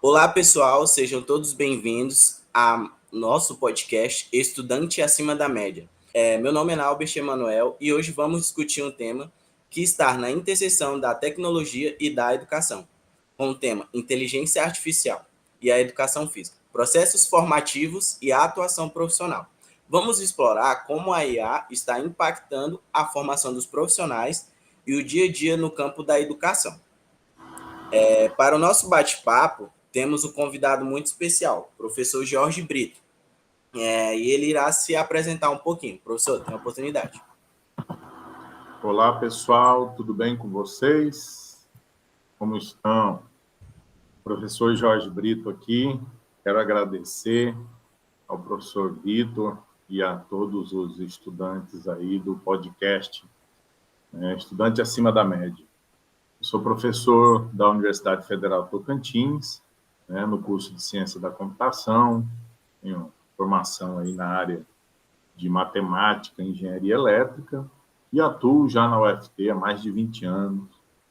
Olá, pessoal, sejam todos bem-vindos ao nosso podcast Estudante Acima da Média. Meu nome é Naubert Emanuel e hoje vamos discutir um tema que está na interseção da tecnologia e da educação, com o tema Inteligência Artificial e a Educação Física, processos formativos e a atuação profissional. Vamos explorar como a IA está impactando a formação dos profissionais e o dia a dia no campo da educação. Para o nosso bate-papo, temos um convidado muito especial, o professor Jorge Brito. E ele irá se apresentar um pouquinho. Professor, tem a oportunidade. Olá, pessoal, tudo bem com vocês? Como estão? Professor Jorge Brito aqui. Quero agradecer ao professor Vitor e a todos os estudantes aí do podcast Estudante Acima da Média. Eu sou professor da Universidade Federal Tocantins, no curso de Ciência da Computação, tenho formação aí na área de Matemática e Engenharia Elétrica e atuo já na UFT há mais de 20 anos,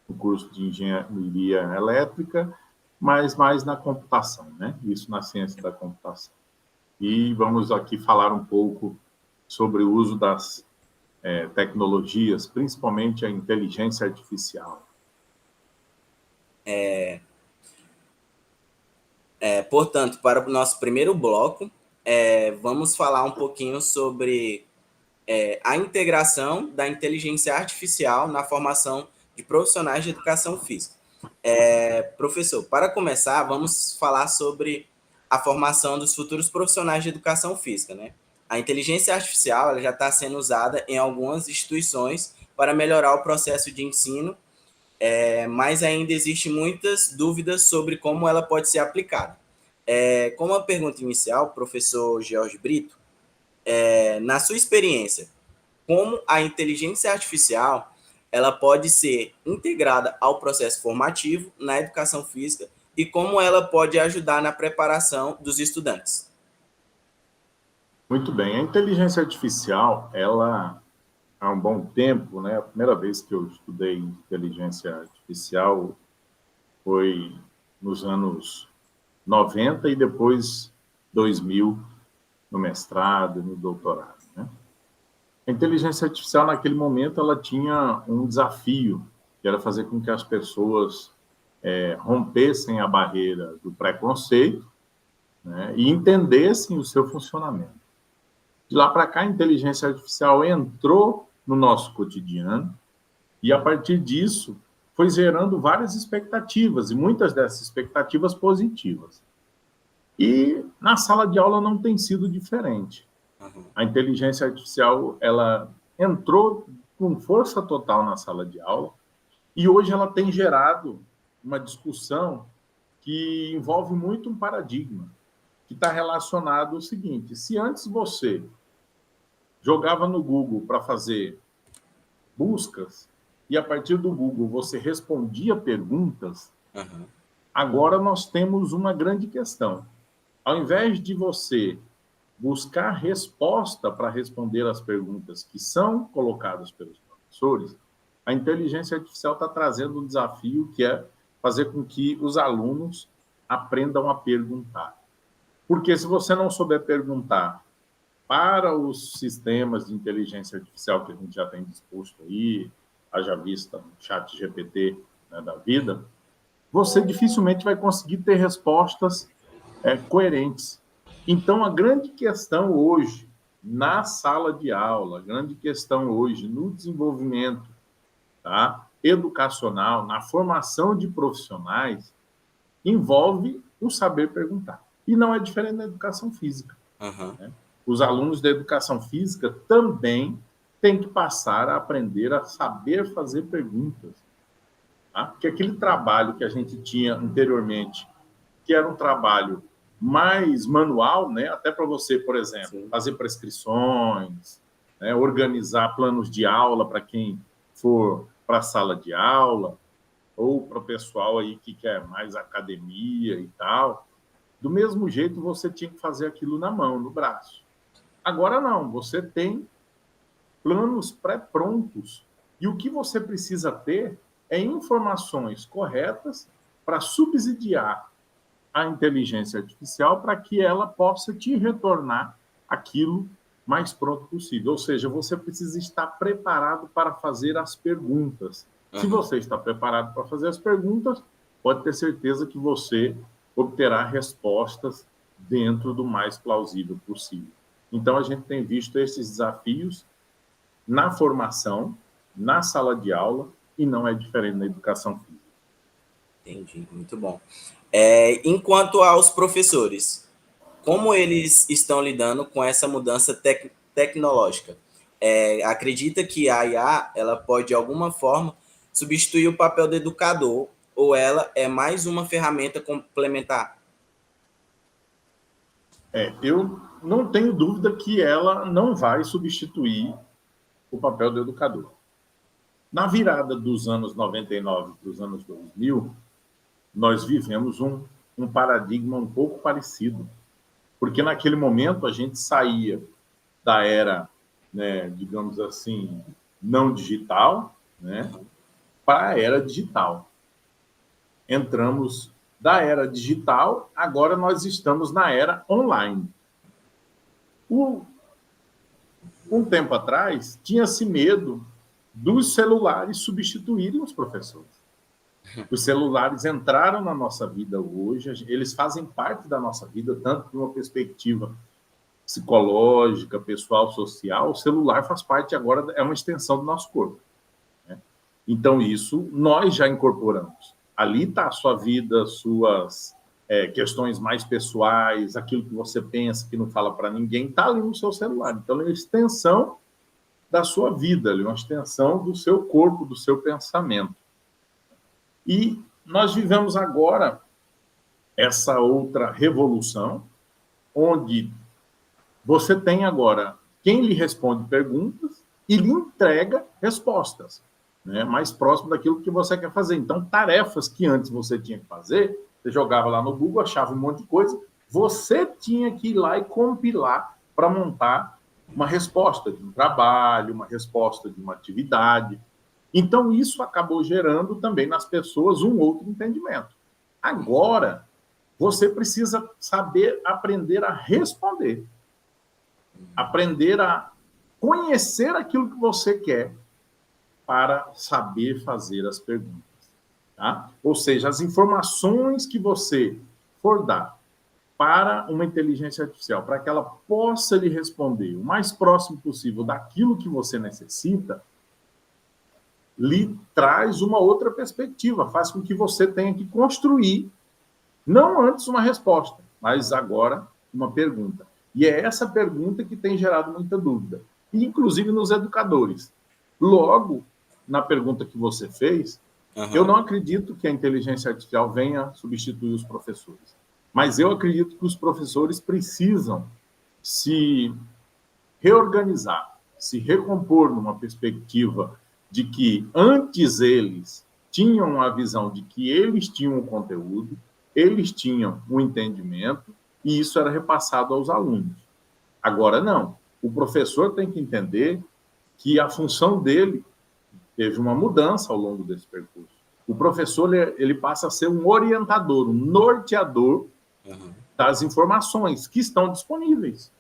no curso de Engenharia Elétrica, mas mais na computação, Isso na ciência da computação. E vamos aqui falar um pouco sobre o uso das tecnologias, principalmente a inteligência artificial. Portanto, para o nosso primeiro bloco, vamos falar um pouquinho sobre a integração da inteligência artificial na formação de profissionais de educação física. Professor, para começar, vamos falar sobre a formação dos futuros profissionais de educação física, A inteligência artificial ela já está sendo usada em algumas instituições para melhorar o processo de ensino, mas ainda existem muitas dúvidas sobre como ela pode ser aplicada. Como a pergunta inicial, professor Jorge Brito, na sua experiência, como a inteligência artificial ela pode ser integrada ao processo formativo na educação física e como ela pode ajudar na preparação dos estudantes? Muito bem. A inteligência artificial, ela, há um bom tempo, A primeira vez que eu estudei inteligência artificial foi nos anos 90 e depois 2000, no mestrado, no doutorado, A inteligência artificial, naquele momento, ela tinha um desafio, que era fazer com que as pessoas rompessem a barreira do preconceito, e entendessem o seu funcionamento. De lá para cá, a inteligência artificial entrou no nosso cotidiano e, a partir disso, foi gerando várias expectativas, e muitas dessas expectativas positivas. E na sala de aula não tem sido diferente. A inteligência artificial ela entrou com força total na sala de aula e hoje ela tem gerado uma discussão que envolve muito um paradigma, que está relacionado ao seguinte: se antes você jogava no Google para fazer buscas e a partir do Google você respondia perguntas, agora nós temos uma grande questão. Ao invés de você buscar resposta para responder as perguntas que são colocadas pelos professores, a inteligência artificial está trazendo um desafio que é fazer com que os alunos aprendam a perguntar. Porque se você não souber perguntar para os sistemas de inteligência artificial que a gente já tem disposto aí, haja vista no chat GPT da vida, você dificilmente vai conseguir ter respostas coerentes. Então, a grande questão hoje, na sala de aula, a grande questão hoje no desenvolvimento educacional, na formação de profissionais, envolve o saber perguntar. E não é diferente da educação física. Os alunos da educação física também têm que passar a aprender a saber fazer perguntas. Porque aquele trabalho que a gente tinha anteriormente, que era um trabalho mais manual, até para você, por exemplo, fazer prescrições, organizar planos de aula para quem for para a sala de aula, ou para o pessoal aí que quer mais academia e tal. Do mesmo jeito, você tinha que fazer aquilo na mão, no braço. Agora não, você tem planos pré-prontos e o que você precisa ter é informações corretas para subsidiar a inteligência artificial para que ela possa te retornar aquilo mais pronto possível. Ou seja, você precisa estar preparado para fazer as perguntas. Se você está preparado para fazer as perguntas, pode ter certeza que você obterá respostas dentro do mais plausível possível. Então, a gente tem visto esses desafios na formação, na sala de aula, e não é diferente na educação física. Entendi, muito bom. Enquanto aos professores, como eles estão lidando com essa mudança tecnológica? Acredita que a IA ela pode, de alguma forma, substituir o papel do educador, ou ela é mais uma ferramenta complementar? Eu não tenho dúvida que ela não vai substituir o papel do educador. Na virada dos anos 99 para os anos 2000, nós vivemos um paradigma um pouco parecido, porque naquele momento a gente saía da era, né, digamos assim, não digital, né, para a era digital. Entramos da era digital, agora nós estamos na era online. Um tempo atrás, tinha-se medo dos celulares substituírem os professores. Os celulares entraram na nossa vida hoje, eles fazem parte da nossa vida, tanto de uma perspectiva psicológica, pessoal, social. O celular faz parte agora, é uma extensão do nosso corpo, né? Então, isso nós já incorporamos. Ali está a sua vida, suas questões mais pessoais, aquilo que você pensa, que não fala para ninguém, está ali no seu celular. Então, é uma extensão da sua vida, é uma extensão do seu corpo, do seu pensamento. E nós vivemos agora essa outra revolução, onde você tem agora quem lhe responde perguntas e lhe entrega respostas, né, mais próximo daquilo que você quer fazer. Então, tarefas que antes você tinha que fazer, você jogava lá no Google, achava um monte de coisa, você tinha que ir lá e compilar para montar uma resposta de um trabalho, uma resposta de uma atividade. Então, isso acabou gerando também nas pessoas um outro entendimento. Agora, você precisa saber aprender a responder, aprender a conhecer aquilo que você quer para saber fazer as perguntas. Tá? Ou seja, as informações que você for dar para uma inteligência artificial, para que ela possa lhe responder o mais próximo possível daquilo que você necessita, lhe traz uma outra perspectiva, faz com que você tenha que construir, não antes uma resposta, mas agora uma pergunta. E é essa pergunta que tem gerado muita dúvida, inclusive nos educadores. Logo, na pergunta que você fez, eu não acredito que a inteligência artificial venha substituir os professores, mas eu acredito que os professores precisam se reorganizar, se recompor numa perspectiva de que antes eles tinham a visão de que eles tinham o conteúdo, eles tinham o entendimento, e isso era repassado aos alunos. Agora, não. O professor tem que entender que a função dele teve uma mudança ao longo desse percurso. O professor ele passa a ser um orientador, um norteador das informações que estão disponíveis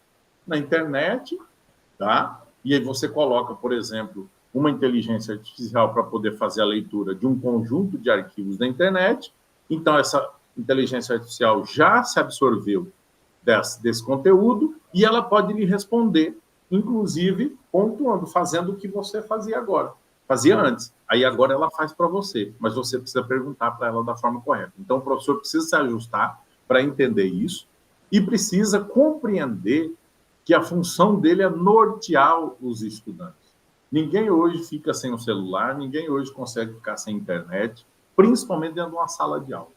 na internet, tá? E aí você coloca, por exemplo, uma inteligência artificial para poder fazer a leitura de um conjunto de arquivos da internet. Então, essa inteligência artificial já se absorveu desse conteúdo e ela pode lhe responder, inclusive pontuando, fazendo o que você fazia agora. Fazia antes, aí agora ela faz para você, mas você precisa perguntar para ela da forma correta. Então, o professor precisa se ajustar para entender isso e precisa compreender que a função dele é nortear os estudantes. Ninguém hoje fica sem o celular, ninguém hoje consegue ficar sem internet, principalmente dentro de uma sala de aula.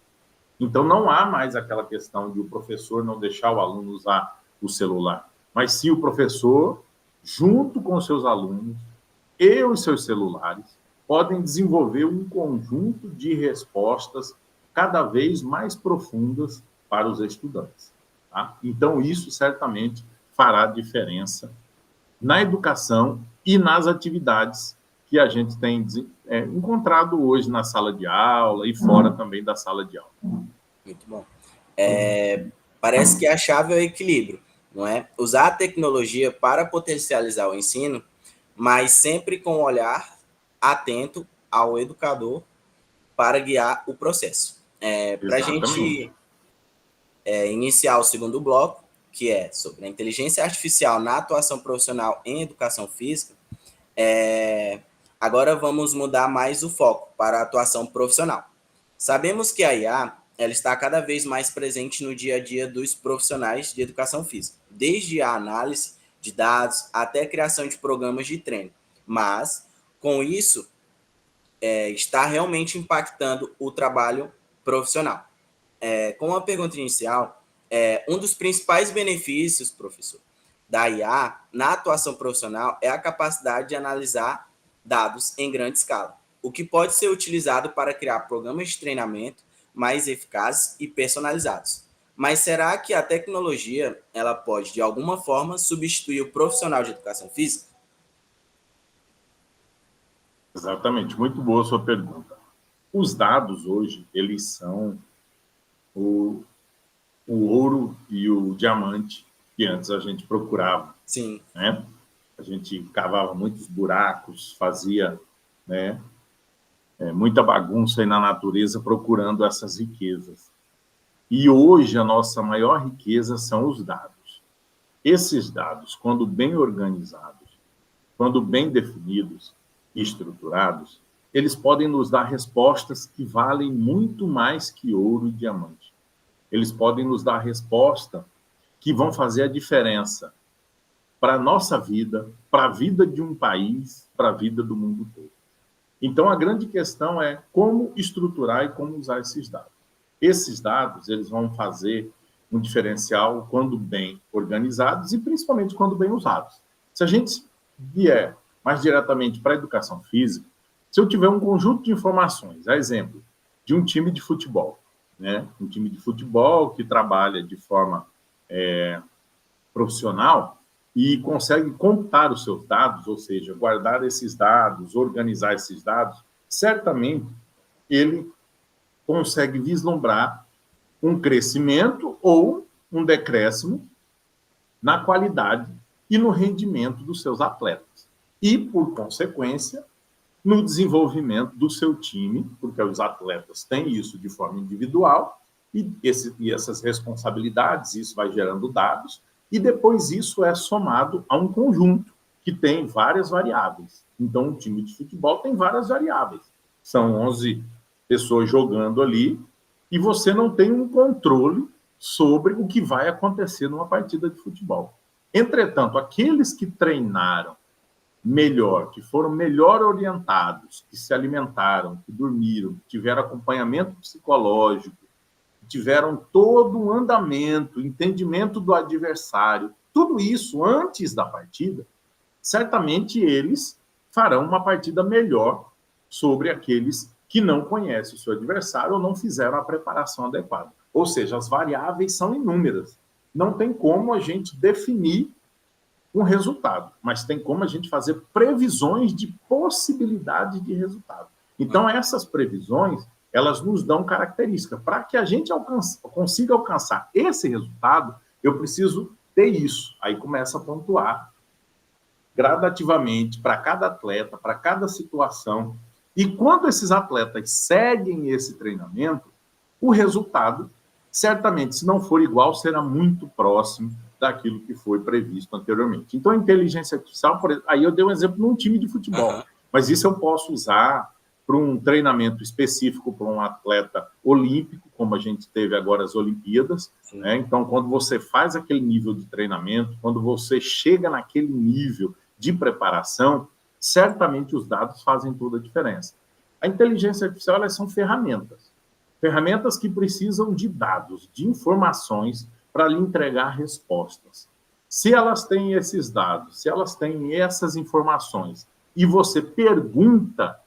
Então, não há mais aquela questão de o professor não deixar o aluno usar o celular, mas sim o professor, junto com os seus alunos e os seus celulares, podem desenvolver um conjunto de respostas cada vez mais profundas para os estudantes. Tá? Então, isso certamente fará diferença na educação e nas atividades que a gente tem encontrado hoje na sala de aula e fora também da sala de aula. Muito bom. Parece que a chave é o equilíbrio, não é? Usar a tecnologia para potencializar o ensino, mas sempre com um olhar atento ao educador para guiar o processo. Para a Exatamente. gente iniciar o segundo bloco, que é sobre a inteligência artificial na atuação profissional em educação física, agora vamos mudar mais o foco para a atuação profissional. Sabemos que a IA ela está cada vez mais presente no dia a dia dos profissionais de educação física, desde a análise de dados até a criação de programas de treino. Mas, com isso, está realmente impactando o trabalho profissional. Com a pergunta inicial, um dos principais benefícios, professor, da IA na atuação profissional é a capacidade de analisar dados em grande escala, o que pode ser utilizado para criar programas de treinamento mais eficazes e personalizados. Mas será que a tecnologia ela pode, de alguma forma, substituir o profissional de educação física? Exatamente, muito boa a sua pergunta. Os dados hoje, eles são o ouro e o diamante que antes a gente procurava. Sim. Né? A gente cavava muitos buracos, fazia, né, muita bagunça aí na natureza procurando essas riquezas. E hoje a nossa maior riqueza são os dados. Esses dados, quando bem organizados, quando bem definidos e estruturados, eles podem nos dar respostas que valem muito mais que ouro e diamante. Eles podem nos dar resposta que vão fazer a diferença para a nossa vida, para a vida de um país, para a vida do mundo todo. Então, a grande questão é como estruturar e como usar esses dados. Esses dados, eles vão fazer um diferencial quando bem organizados e principalmente quando bem usados. Se a gente vier mais diretamente para a educação física, se eu tiver um conjunto de informações, a exemplo de um time de futebol, né? Um time de futebol que trabalha de forma profissional e consegue computar os seus dados, ou seja, guardar esses dados, organizar esses dados, certamente ele consegue vislumbrar um crescimento ou um decréscimo na qualidade e no rendimento dos seus atletas. E, por consequência, no desenvolvimento do seu time, porque os atletas têm isso de forma individual, e essas responsabilidades, isso vai gerando dados, e depois isso é somado a um conjunto que tem várias variáveis. Então, um time de futebol tem várias variáveis. São 11 pessoas jogando ali, e você não tem um controle sobre o que vai acontecer numa partida de futebol. Entretanto, aqueles que treinaram melhor, que foram melhor orientados, que se alimentaram, que dormiram, que tiveram acompanhamento psicológico, que tiveram todo um andamento, entendimento do adversário, tudo isso antes da partida, certamente eles farão uma partida melhor sobre aqueles que não conhecem o seu adversário ou não fizeram a preparação adequada. Ou seja, as variáveis são inúmeras. Não tem como a gente definir um resultado, mas tem como a gente fazer previsões de possibilidade de resultado. Então, essas previsões, elas nos dão características. Para que a gente consiga alcançar esse resultado, eu preciso ter isso. Aí começa a pontuar gradativamente para cada atleta, para cada situação. E quando esses atletas seguem esse treinamento, o resultado, certamente, se não for igual, será muito próximo daquilo que foi previsto anteriormente. Então, a inteligência artificial, por exemplo, aí eu dei um exemplo num time de futebol, mas isso eu posso usar para um treinamento específico para um atleta olímpico, como a gente teve agora as Olimpíadas. Né? Então, quando você faz aquele nível de treinamento, quando você chega naquele nível de preparação, certamente os dados fazem toda a diferença. A inteligência artificial, elas são ferramentas que precisam de dados, de informações para lhe entregar respostas. Se elas têm esses dados, se elas têm essas informações, e você pergunta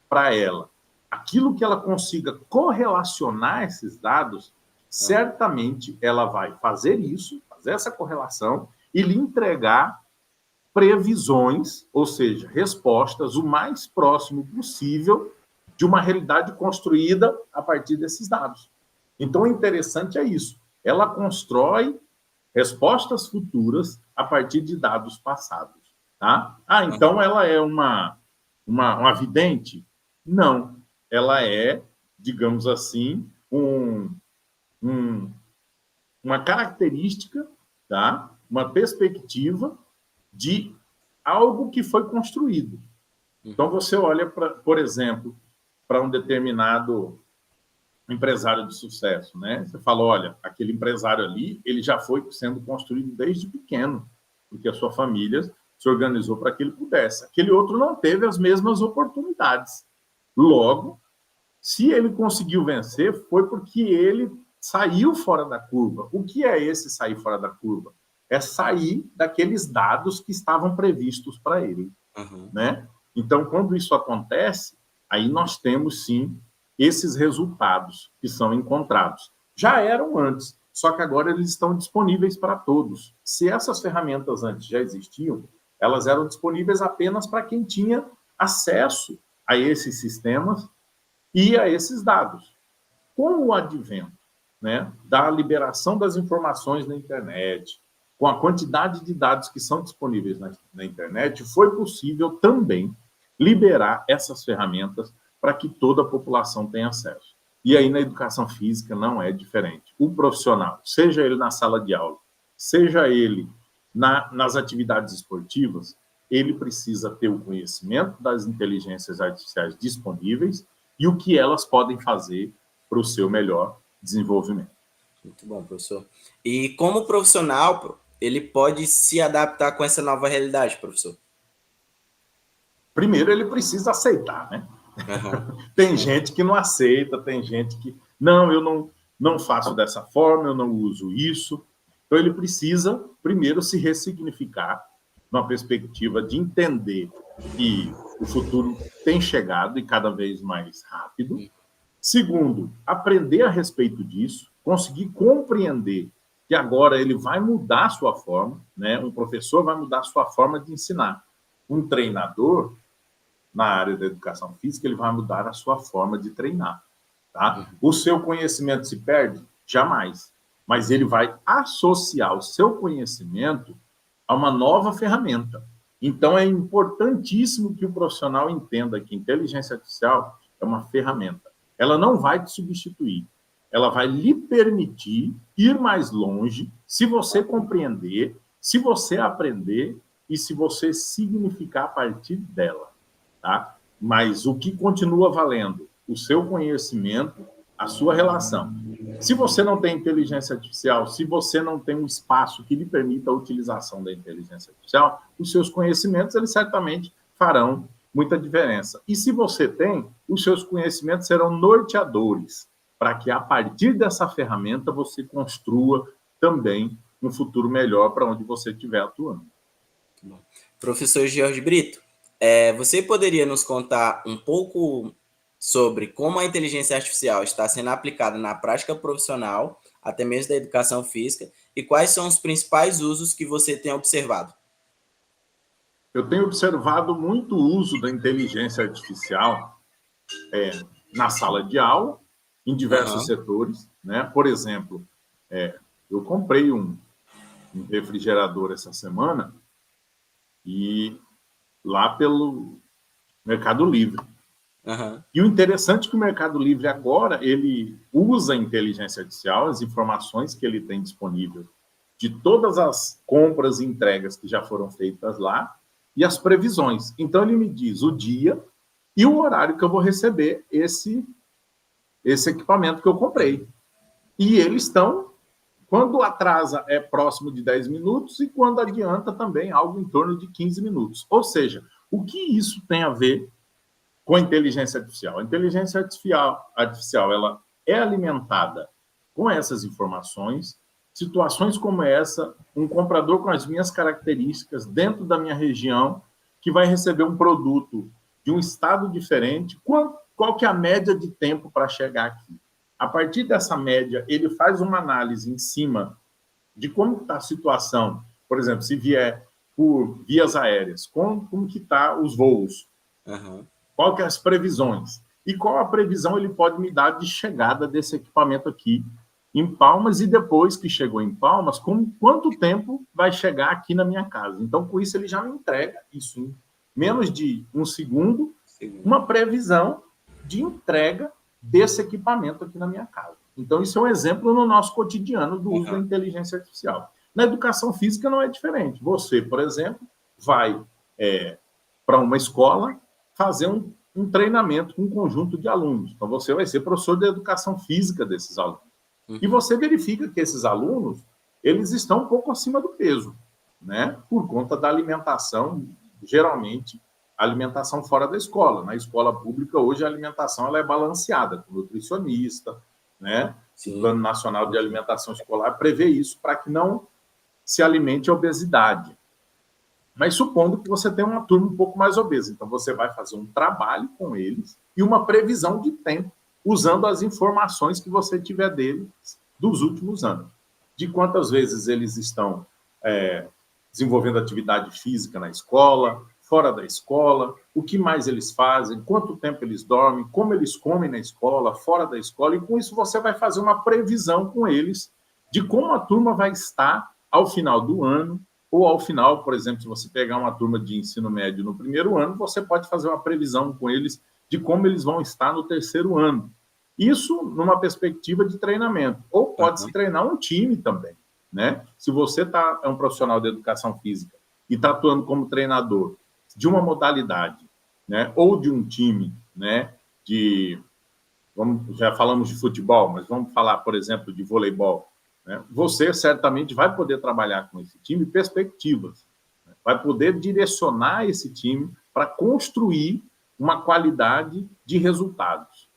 para ela aquilo que ela consiga correlacionar esses dados, certamente ela vai fazer isso, fazer essa correlação e lhe entregar previsões, ou seja, respostas o mais próximo possível de uma realidade construída a partir desses dados. Então, o interessante é isso. Ela constrói respostas futuras a partir de dados passados. Tá? Então ela é uma vidente? Não. Ela é, digamos assim, uma característica, tá? Uma perspectiva de algo que foi construído. Então, você olha, por exemplo, para um determinado empresário de sucesso, né? Você fala, olha, aquele empresário ali, ele já foi sendo construído desde pequeno, porque a sua família se organizou para que ele pudesse. Aquele outro não teve as mesmas oportunidades. Logo, se ele conseguiu vencer, foi porque ele saiu fora da curva. O que é esse sair fora da curva? É sair daqueles dados que estavam previstos para ele. Né? Então, quando isso acontece, aí nós temos, sim, esses resultados que são encontrados. Já eram antes, só que agora eles estão disponíveis para todos. Se essas ferramentas antes já existiam, elas eram disponíveis apenas para quem tinha acesso a esses sistemas e a esses dados. Com o advento, né, da liberação das informações na internet, com a quantidade de dados que são disponíveis na internet, foi possível também liberar essas ferramentas para que toda a população tenha acesso. E aí, na educação física, não é diferente. O profissional, seja ele na sala de aula, seja ele nas atividades esportivas, ele precisa ter o conhecimento das inteligências artificiais disponíveis e o que elas podem fazer para o seu melhor desenvolvimento. Muito bom, professor. E como profissional, ele pode se adaptar com essa nova realidade, professor? Primeiro, ele precisa aceitar, né? Tem gente que não aceita, tem gente que... Não, eu não faço dessa forma, eu não uso isso. Então, ele precisa, primeiro, se ressignificar numa perspectiva de entender que o futuro tem chegado e cada vez mais rápido. Segundo, aprender a respeito disso, conseguir compreender que agora ele vai mudar a sua forma, né? Um professor vai mudar a sua forma de ensinar. Um treinador, na área da educação física, ele vai mudar a sua forma de treinar. Tá? O seu conhecimento se perde? Jamais. Mas ele vai associar o seu conhecimento a uma nova ferramenta. Então, é importantíssimo que o profissional entenda que inteligência artificial é uma ferramenta. Ela não vai te substituir. Ela vai lhe permitir ir mais longe se você compreender, se você aprender e se você significar a partir dela. Tá? Mas o que continua valendo? O seu conhecimento, a sua relação. Se você não tem inteligência artificial, se você não tem um espaço que lhe permita a utilização da inteligência artificial, os seus conhecimentos, eles certamente farão muita diferença. E se você tem, os seus conhecimentos serão norteadores para que, a partir dessa ferramenta, você construa também um futuro melhor para onde você estiver atuando. Professor Jorge Brito, você poderia nos contar um pouco sobre como a inteligência artificial está sendo aplicada na prática profissional, até mesmo da educação física, e quais são os principais usos que você tem observado? Eu tenho observado muito o uso da inteligência artificial na sala de aula, em diversos setores. Né? Por exemplo, eu comprei um refrigerador essa semana e lá pelo Mercado Livre. E o interessante é que o Mercado Livre agora, ele usa a inteligência artificial, as informações que ele tem disponível de todas as compras e entregas que já foram feitas lá e as previsões. Então, ele me diz o dia e o horário que eu vou receber esse equipamento que eu comprei. E eles estão, quando atrasa é próximo de 10 minutos e quando adianta também algo em torno de 15 minutos. Ou seja, o que isso tem a ver com a inteligência artificial? A inteligência artificial ela é alimentada com essas informações, situações como essa, um comprador com as minhas características dentro da minha região, que vai receber um produto de um estado diferente, qual que é a média de tempo para chegar aqui? A partir dessa média, ele faz uma análise em cima de como está a situação, por exemplo, se vier por vias aéreas, como que está os voos, qual que é as previsões. e qual a previsão ele pode me dar de chegada desse equipamento aqui em Palmas, e depois que chegou em Palmas, com quanto tempo vai chegar aqui na minha casa. Então, com isso, ele já me entrega, isso em menos de um segundo, uma previsão de entrega desse equipamento aqui na minha casa. Então, isso é um exemplo no nosso cotidiano do uso da inteligência artificial. Na educação física não é diferente. Você, por exemplo, vai para uma escola fazer um treinamento com um conjunto de alunos. Então, você vai ser professor de educação física desses alunos. E você verifica que esses alunos, eles estão um pouco acima do peso, né? Por conta da alimentação, geralmente, a alimentação fora da escola. Na escola pública, hoje, a alimentação ela é balanceada, com nutricionista, né? O Plano Nacional de Alimentação Escolar prevê isso para que não se alimente a obesidade. Mas supondo que você tem uma turma um pouco mais obesa, então você vai fazer um trabalho com eles e uma previsão de tempo, usando as informações que você tiver deles dos últimos anos. De quantas vezes eles estão desenvolvendo atividade física na escola, fora da escola, o que mais eles fazem, quanto tempo eles dormem, como eles comem na escola, fora da escola, e com isso você vai fazer uma previsão com eles de como a turma vai estar ao final do ano, ou ao final, por exemplo, se você pegar uma turma de ensino médio no primeiro ano, você pode fazer uma previsão com eles de como eles vão estar no terceiro ano. Isso numa perspectiva de treinamento. Ou pode-se treinar um time também, né? Se você é um profissional de educação física e está atuando como treinador de uma modalidade, né? Ou de um time, né? Já falamos de futebol, mas vamos falar, por exemplo, de voleibol. Né? Você certamente vai poder trabalhar com esse time perspectivas, né? Vai poder direcionar esse time para construir uma qualidade de resultados.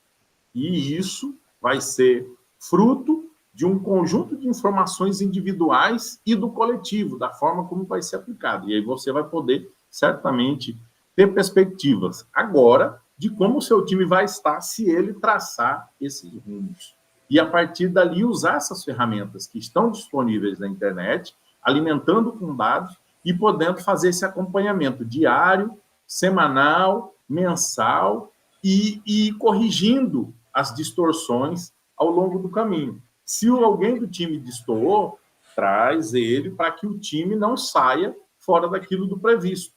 E isso vai ser fruto de um conjunto de informações individuais e do coletivo, da forma como vai ser aplicado. E aí você vai poder, certamente, ter perspectivas agora de como o seu time vai estar se ele traçar esses rumos. E, a partir dali, usar essas ferramentas que estão disponíveis na internet, alimentando com dados e podendo fazer esse acompanhamento diário, semanal, mensal e corrigindo as distorções ao longo do caminho. Se alguém do time destoou, traz ele para que o time não saia fora daquilo do previsto.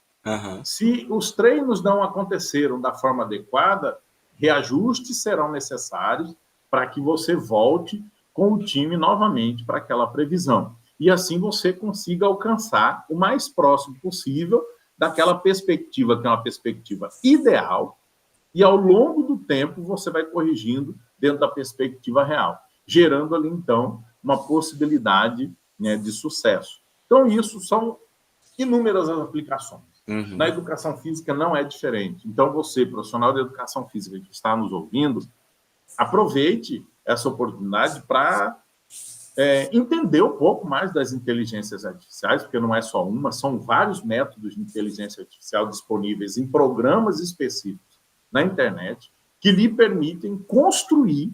Se os treinos não aconteceram da forma adequada, reajustes serão necessários para que você volte com o time novamente para aquela previsão. E assim você consiga alcançar o mais próximo possível daquela perspectiva, que é uma perspectiva ideal, e ao longo do tempo você vai corrigindo dentro da perspectiva real, gerando ali, então, uma possibilidade, né, de sucesso. Então, isso são inúmeras as aplicações. Na educação física não é diferente. Então, você, profissional de educação física que está nos ouvindo, aproveite essa oportunidade para entender um pouco mais das inteligências artificiais, porque não é só uma, são vários métodos de inteligência artificial disponíveis em programas específicos na internet que lhe permitem construir,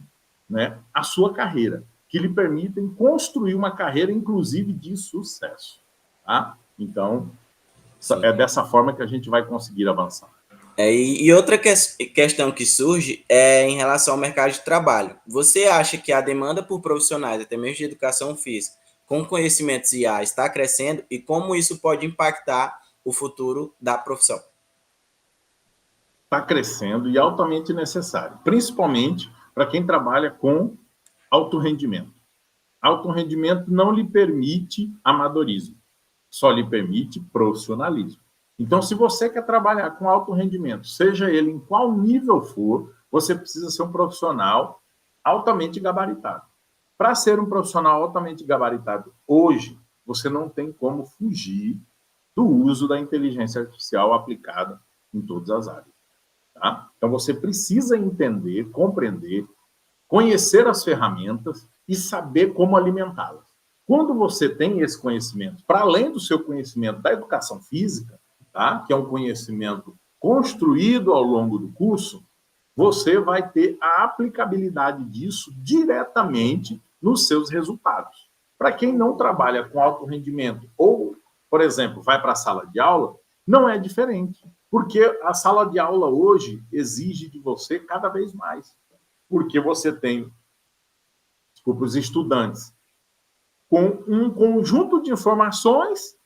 né, a sua carreira, que lhe permitem construir uma carreira, inclusive, de sucesso. Tá? Então, é dessa forma que a gente vai conseguir avançar. E outra questão que surge é em relação ao mercado de trabalho. Você acha que a demanda por profissionais, até mesmo de educação física, com conhecimentos IA, está crescendo e como isso pode impactar o futuro da profissão? Está crescendo e altamente necessário, principalmente para quem trabalha com alto rendimento. Alto rendimento não lhe permite amadorismo, só lhe permite profissionalismo. Então, se você quer trabalhar com alto rendimento, seja ele em qual nível for, você precisa ser um profissional altamente gabaritado. Para ser um profissional altamente gabaritado hoje, você não tem como fugir do uso da inteligência artificial aplicada em todas as áreas. Tá? Então, você precisa entender, compreender, conhecer as ferramentas e saber como alimentá-las. Quando você tem esse conhecimento, para além do seu conhecimento da educação física, tá? Que é um conhecimento construído ao longo do curso, você vai ter a aplicabilidade disso diretamente nos seus resultados. Para quem não trabalha com alto rendimento ou, por exemplo, vai para a sala de aula, não é diferente. Porque a sala de aula hoje exige de você cada vez mais. Porque você tem, desculpa, os estudantes com um conjunto de informações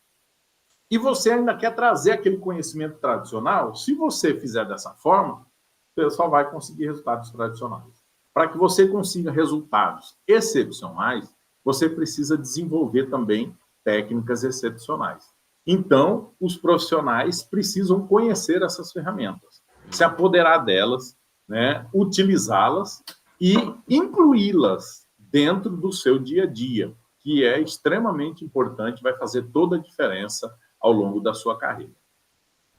e você ainda quer trazer aquele conhecimento tradicional. Se você fizer dessa forma, você só vai conseguir resultados tradicionais. Para que você consiga resultados excepcionais, você precisa desenvolver também técnicas excepcionais. Então, os profissionais precisam conhecer essas ferramentas, se apoderar delas, né, utilizá-las e incluí-las dentro do seu dia a dia, que é extremamente importante, vai fazer toda a diferença ao longo da sua carreira.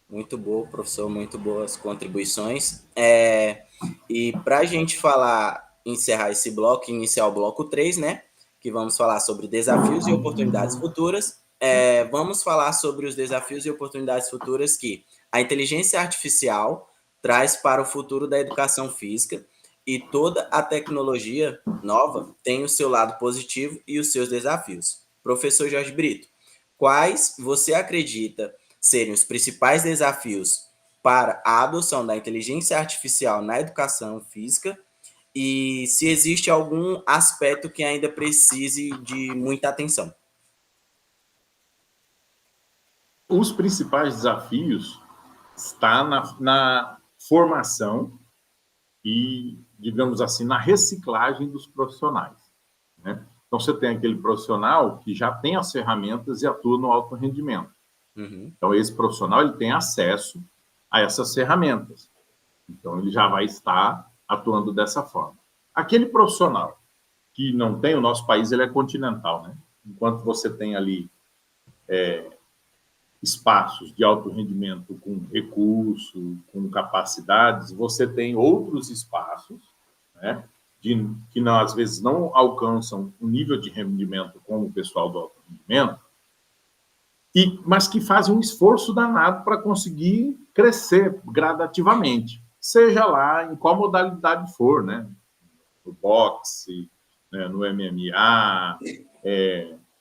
Muito bom, professor, muito boas contribuições. E para a gente encerrar esse bloco, iniciar o bloco 3, né? Que vamos falar sobre desafios e oportunidades futuras. Vamos falar sobre os desafios e oportunidades futuras que a inteligência artificial traz para o futuro da educação física, e toda a tecnologia nova tem o seu lado positivo e os seus desafios. Professor Jorge Brito, quais você acredita serem os principais desafios para a adoção da inteligência artificial na educação física, e se existe algum aspecto que ainda precise de muita atenção? Os principais desafios estão na formação e, digamos assim, na reciclagem dos profissionais, né? Então, você tem aquele profissional que já tem as ferramentas e atua no alto rendimento. Uhum. Então, esse profissional ele tem acesso a essas ferramentas. Então, ele já vai estar atuando dessa forma. Aquele profissional que não tem, o nosso país ele é continental, né? Enquanto você tem ali espaços de alto rendimento com recurso, com capacidades, você tem outros espaços, né, que não, às vezes não alcançam um nível de rendimento como o pessoal do alto rendimento, mas que fazem um esforço danado para conseguir crescer gradativamente, seja lá em qual modalidade for, né, no boxe, né, no MMA,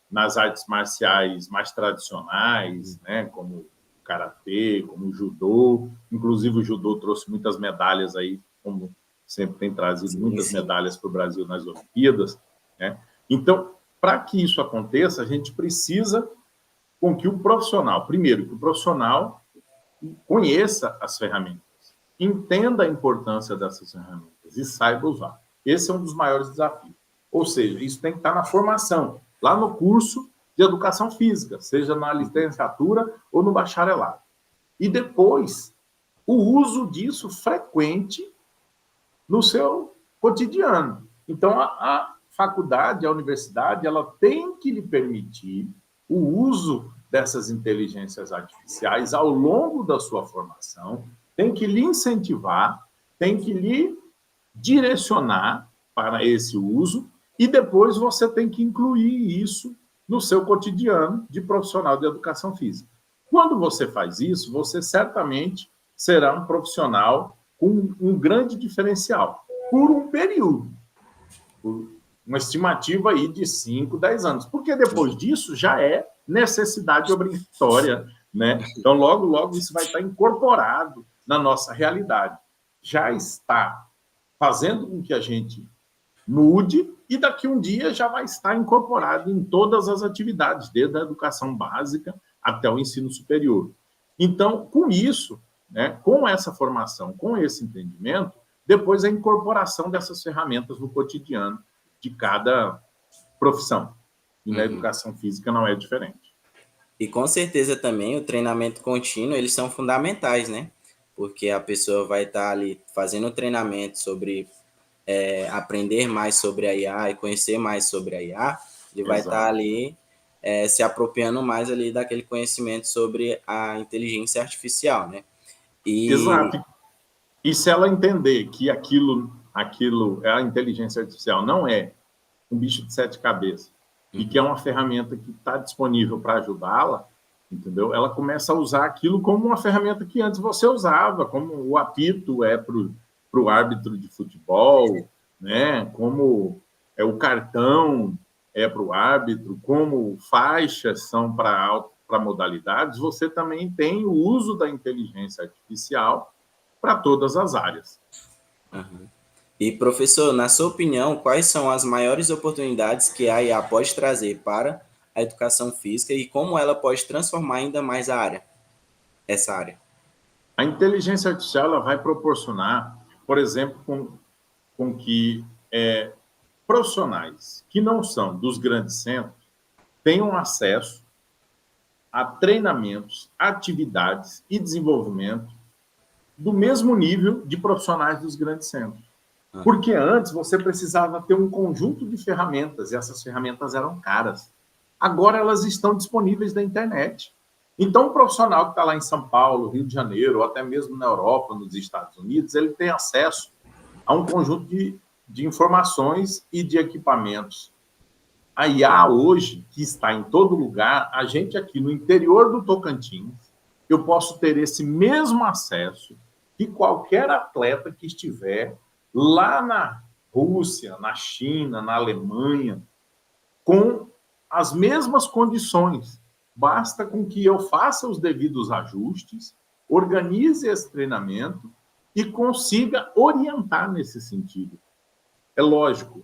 nas artes marciais mais tradicionais, né, como o karatê, como o judô. Inclusive, o judô trouxe muitas medalhas aí, como sempre tem trazido muitas medalhas para o Brasil nas Olimpíadas, né? Então, para que isso aconteça, a gente precisa com que o profissional, primeiro, que o profissional conheça as ferramentas, entenda a importância dessas ferramentas e saiba usar. Esse é um dos maiores desafios. Ou seja, isso tem que estar na formação, lá no curso de educação física, seja na licenciatura ou no bacharelado. E depois, o uso disso frequente no seu cotidiano. Então, a faculdade, a universidade, ela tem que lhe permitir o uso dessas inteligências artificiais ao longo da sua formação, tem que lhe incentivar, tem que lhe direcionar para esse uso, e depois você tem que incluir isso no seu cotidiano de profissional de educação física. Quando você faz isso, você certamente será um profissional com um grande diferencial, por um período, por uma estimativa aí de 5, 10 anos, porque depois disso já é necessidade obrigatória, né? Então, logo, logo, isso vai estar incorporado na nossa realidade. Já está fazendo com que a gente mude, e daqui um dia já vai estar incorporado em todas as atividades, desde a educação básica até o ensino superior. Então, com isso, né, com essa formação, com esse entendimento, depois a incorporação dessas ferramentas no cotidiano de cada profissão. E na educação física não é diferente. E com certeza também o treinamento contínuo, eles são fundamentais, né? Porque a pessoa vai estar ali fazendo treinamento sobre aprender mais sobre a IA e conhecer mais sobre a IA, ele vai estar ali se apropriando mais ali daquele conhecimento sobre a inteligência artificial, né? Exato. E se ela entender que aquilo a inteligência artificial não é um bicho de 7 cabeças, e que é uma ferramenta que está disponível para ajudá-la, entendeu? Ela começa a usar aquilo como uma ferramenta que antes você usava, como o apito é para o árbitro de futebol, né? Como o cartão é para o árbitro, como faixas são para para modalidades, você também tem o uso da inteligência artificial para todas as áreas. Uhum. E, professor, na sua opinião, quais são as maiores oportunidades que a IA pode trazer para a educação física e como ela pode transformar ainda mais essa área? A inteligência artificial ela vai proporcionar, por exemplo, com que profissionais que não são dos grandes centros tenham acesso a treinamentos, atividades e desenvolvimento do mesmo nível de profissionais dos grandes centros. Porque antes você precisava ter um conjunto de ferramentas, e essas ferramentas eram caras. Agora elas estão disponíveis na internet. Então, o profissional que está lá em São Paulo, Rio de Janeiro, ou até mesmo na Europa, nos Estados Unidos, ele tem acesso a um conjunto de informações e de equipamentos. A IA hoje, que está em todo lugar, a gente aqui no interior do Tocantins, eu posso ter esse mesmo acesso que qualquer atleta que estiver lá na Rússia, na China, na Alemanha, com as mesmas condições. Basta com que eu faça os devidos ajustes, organize esse treinamento e consiga orientar nesse sentido. É lógico,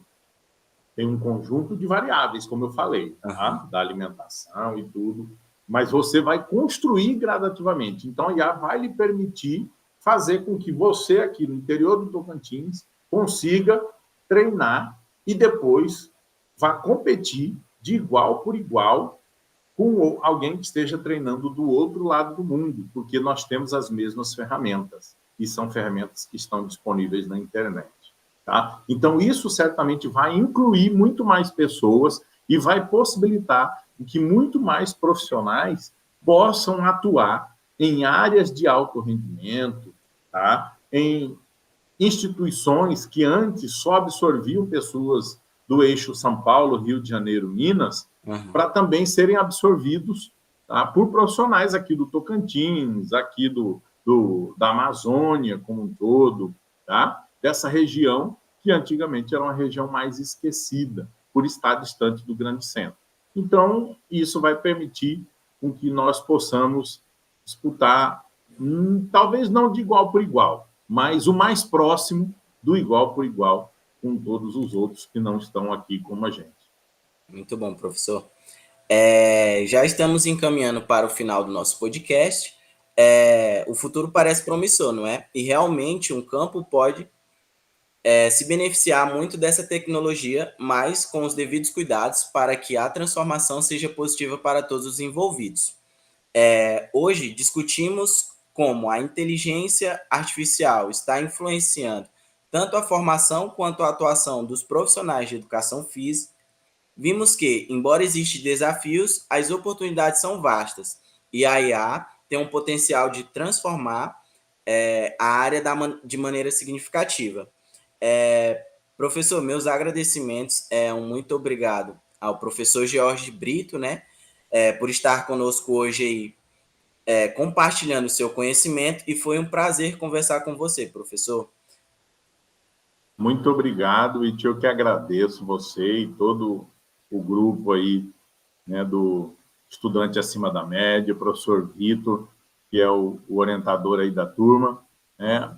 tem um conjunto de variáveis, como eu falei, tá? Da alimentação e tudo, mas você vai construir gradativamente. Então, a IA vai lhe permitir fazer com que você, aqui no interior do Tocantins, consiga treinar e depois vá competir de igual por igual com alguém que esteja treinando do outro lado do mundo, porque nós temos as mesmas ferramentas, e são ferramentas que estão disponíveis na internet. Tá? Então, isso certamente vai incluir muito mais pessoas e vai possibilitar que muito mais profissionais possam atuar em áreas de alto rendimento, tá? Em instituições que antes só absorviam pessoas do eixo São Paulo, Rio de Janeiro, Minas, para também serem absorvidos, tá? Por profissionais aqui do Tocantins, aqui da Amazônia como um todo, tá? Dessa região que antigamente era uma região mais esquecida, por estar distante do grande centro. Então, isso vai permitir com que nós possamos disputar, talvez não de igual por igual, mas o mais próximo do igual por igual com todos os outros que não estão aqui como a gente. Muito bom, professor. Já estamos encaminhando para o final do nosso podcast. O futuro parece promissor, não é? E realmente um campo pode se beneficiar muito dessa tecnologia, mas com os devidos cuidados para que a transformação seja positiva para todos os envolvidos. Hoje discutimos como a inteligência artificial está influenciando tanto a formação quanto a atuação dos profissionais de educação física. Vimos que, embora existam desafios, as oportunidades são vastas e a IA tem um potencial de transformar a área de maneira significativa. Professor, meus agradecimentos, um muito obrigado ao professor George Brito, né, por estar conosco hoje aí, compartilhando o seu conhecimento, e foi um prazer conversar com você, professor. Muito obrigado, e eu que agradeço você e todo o grupo aí, né, do Estudante Acima da Média, o professor Vitor, que é o orientador aí da turma.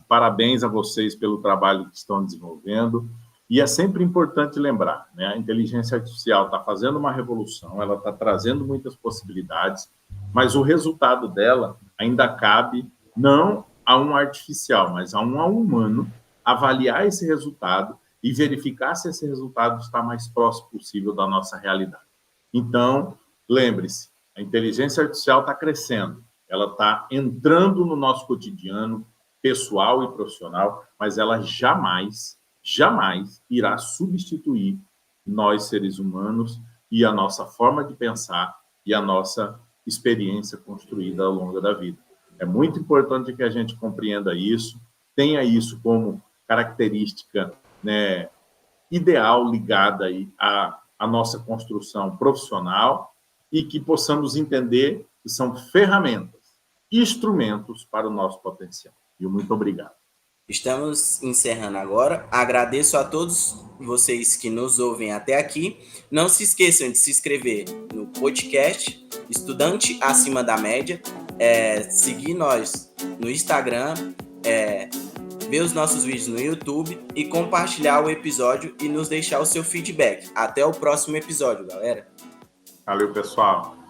Parabéns a vocês pelo trabalho que estão desenvolvendo. E é sempre importante lembrar, né, a inteligência artificial está fazendo uma revolução, ela está trazendo muitas possibilidades, mas o resultado dela ainda cabe não a um artificial, mas a um humano avaliar esse resultado e verificar se esse resultado está mais próximo possível da nossa realidade. Então, lembre-se, a inteligência artificial está crescendo, ela está entrando no nosso cotidiano pessoal e profissional, mas ela jamais irá substituir nós, seres humanos, e a nossa forma de pensar e a nossa experiência construída ao longo da vida. É muito importante que a gente compreenda isso, tenha isso como característica, né, ideal ligada aí à nossa construção profissional e que possamos entender que são ferramentas, instrumentos para o nosso potencial. E muito obrigado. Estamos encerrando agora. Agradeço a todos vocês que nos ouvem até aqui. Não se esqueçam de se inscrever no no podcast Estudante Acima da Média, seguir nós no Instagram, ver os nossos vídeos no YouTube e compartilhar o episódio e nos deixar o seu feedback. Até o próximo episódio, galera. Valeu, pessoal.